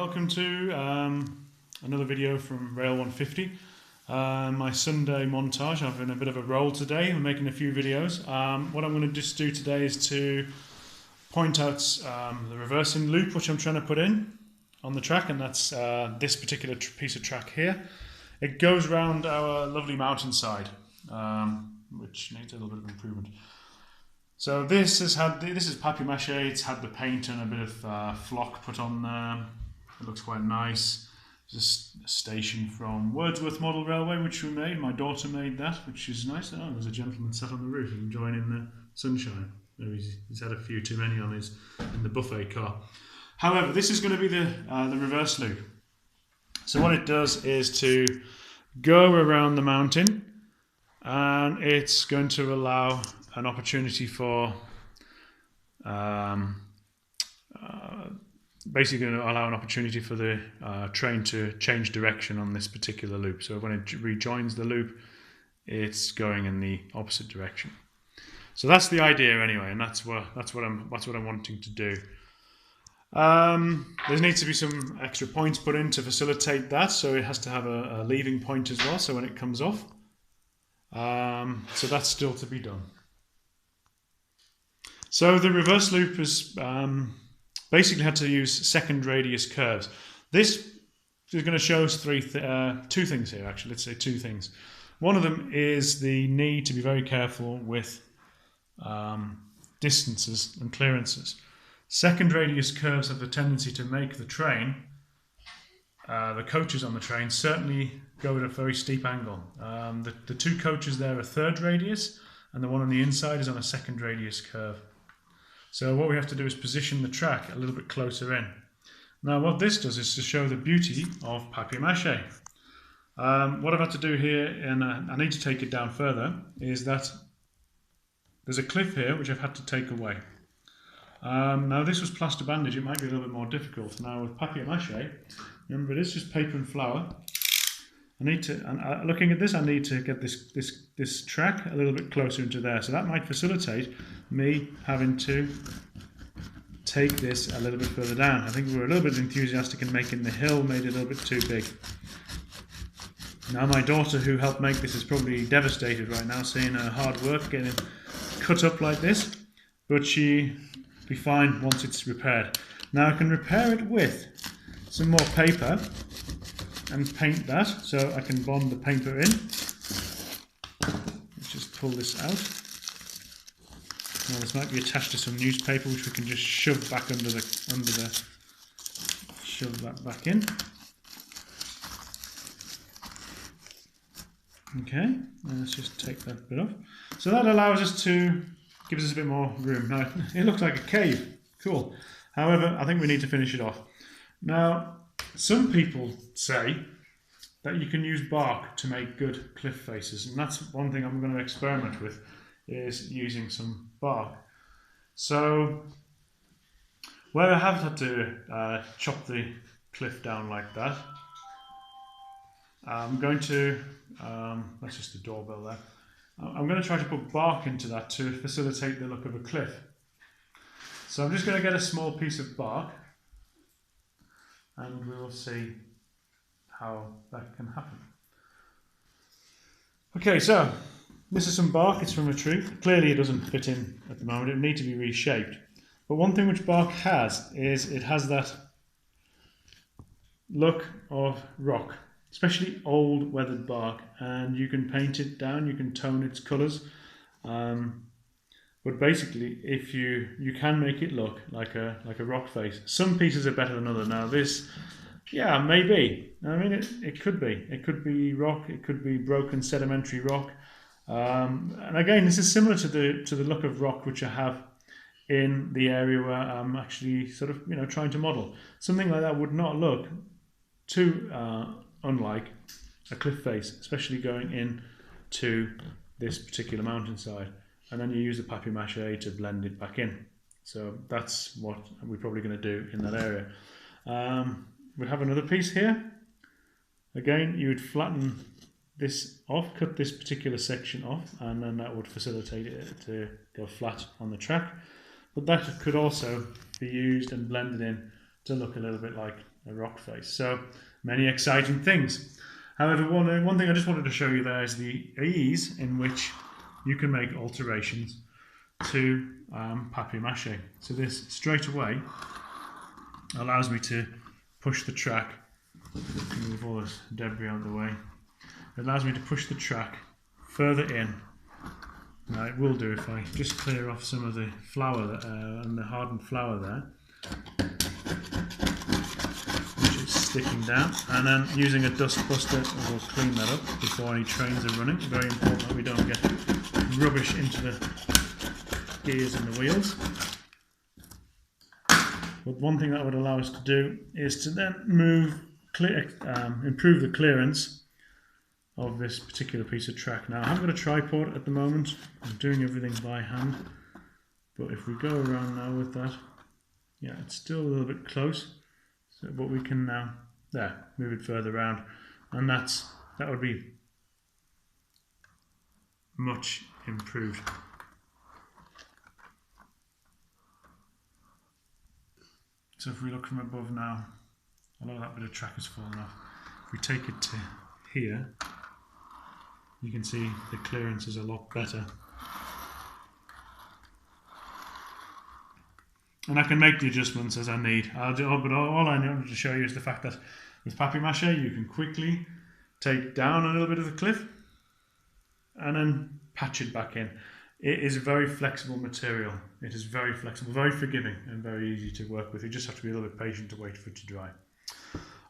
Welcome to another video from Rail 150. My Sunday montage. I've been a bit of a roll today. I'm making a few videos. What I'm going to just do today is to point out the reversing loop which I'm trying to put in on the track, and that's this particular piece of track here. It goes round our lovely mountainside, which needs a little bit of improvement. So this is papier-mâché. It's had the paint and a bit of flock put on there. It looks quite nice. There's a station from Wordsworth Model Railway which we made. My daughter made that, which is nice. Oh, there's a gentleman sat on the roof enjoying in the sunshine. Maybe he's had a few too many on in the buffet car. However, this is going to be the reverse loop. So what it does is to go around the mountain, and it's going to allow an opportunity for basically going to allow an opportunity for the train to change direction on this particular loop. So when it rejoins the loop, it's going in the opposite direction. So that's the idea anyway, and that's what I'm wanting to do. There needs to be some extra points put in to facilitate that, so it has to have a leaving point as well, so when it comes off. So that's still to be done. So the reverse loop is basically had to use second radius curves. This is going to show us two things here, actually. Let's say two things. One of them is the need to be very careful with distances and clearances. Second radius curves have the tendency to make the train, the coaches on the train, certainly go at a very steep angle. The two coaches there are third radius, and the one on the inside is on a second radius curve. So what we have to do is position the track a little bit closer in. Now what this does is to show the beauty of papier-mâché. What I've had to do here, and I need to take it down further, is that there's a cliff here which I've had to take away. Now this was plaster bandage, it might be a little bit more difficult. Now with papier-mâché, remember it is just paper and flour. Looking at this, I need to get this track a little bit closer into there. So that might facilitate me having to take this a little bit further down. I think we were a little bit enthusiastic in making the hill, made it a little bit too big. Now my daughter, who helped make this, is probably devastated right now, seeing her hard work getting cut up like this. But she'll be fine once it's repaired. Now I can repair it with some more paper and paint that, so I can bond the paper in. Let's just pull this out. Now this might be attached to some newspaper which we can just shove back shove that back in. Okay, let's just take that bit off. So that allows us to, gives us a bit more room. Now it looks like a cave, cool. However, I think we need to finish it off. Now, some people say that you can use bark to make good cliff faces, and that's one thing I'm going to experiment with, is using some bark. So where I have had to chop the cliff down like that, I'm going to, that's just the doorbell there, I'm going to try to put bark into that to facilitate the look of a cliff. So I'm just going to get a small piece of bark, and we will see how that can happen. Okay, so this is some bark. It's from a tree. Clearly it doesn't fit in at the moment. It needs to be reshaped. But one thing which bark has is it has that look of rock, especially old weathered bark, and you can paint it down, you can tone its colours. But basically, if you can make it look like a rock face. Some pieces are better than others. Now this, yeah, maybe. I mean, it could be. It could be rock. It could be broken sedimentary rock. And again, this is similar to the look of rock which I have in the area where I'm actually sort of trying to model. Something like that would not look too unlike a cliff face, especially going in to this particular mountainside. And then you use the papier-mâché to blend it back in. So that's what we're probably going to do in that area. We have another piece here. Again, you would flatten this off, cut this particular section off, and then that would facilitate it to go flat on the track. But that could also be used and blended in to look a little bit like a rock face. So many exciting things. However, one thing I just wanted to show you there is the ease in which you can make alterations to papier-mâché. So this straight away allows me to push the track, move all this debris out of the way. It allows me to push the track further in. Now it will do if I just clear off some of the flour and the hardened flour there, which is sticking down, and then using a dust buster we'll clean that up before any trains are running. Very important that we don't get rubbish into the gears and the wheels. But one thing that would allow us to do is to then improve the clearance of this particular piece of track. Now I haven't got a tripod at the moment, I'm doing everything by hand, but if we go around now with that, yeah, it's still a little bit close, so, but we can now move it further around, and that would be much improved. So if we look from above now, a lot of that bit of track has fallen off. If we take it to here, you can see the clearance is a lot better. And I can make the adjustments as I need. But all I wanted to show you is the fact that with papier-mâché you can quickly take down a little bit of the cliff and then patch it back in. It is a very flexible material. It is very flexible, very forgiving, and very easy to work with. You just have to be a little bit patient to wait for it to dry.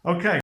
Okay.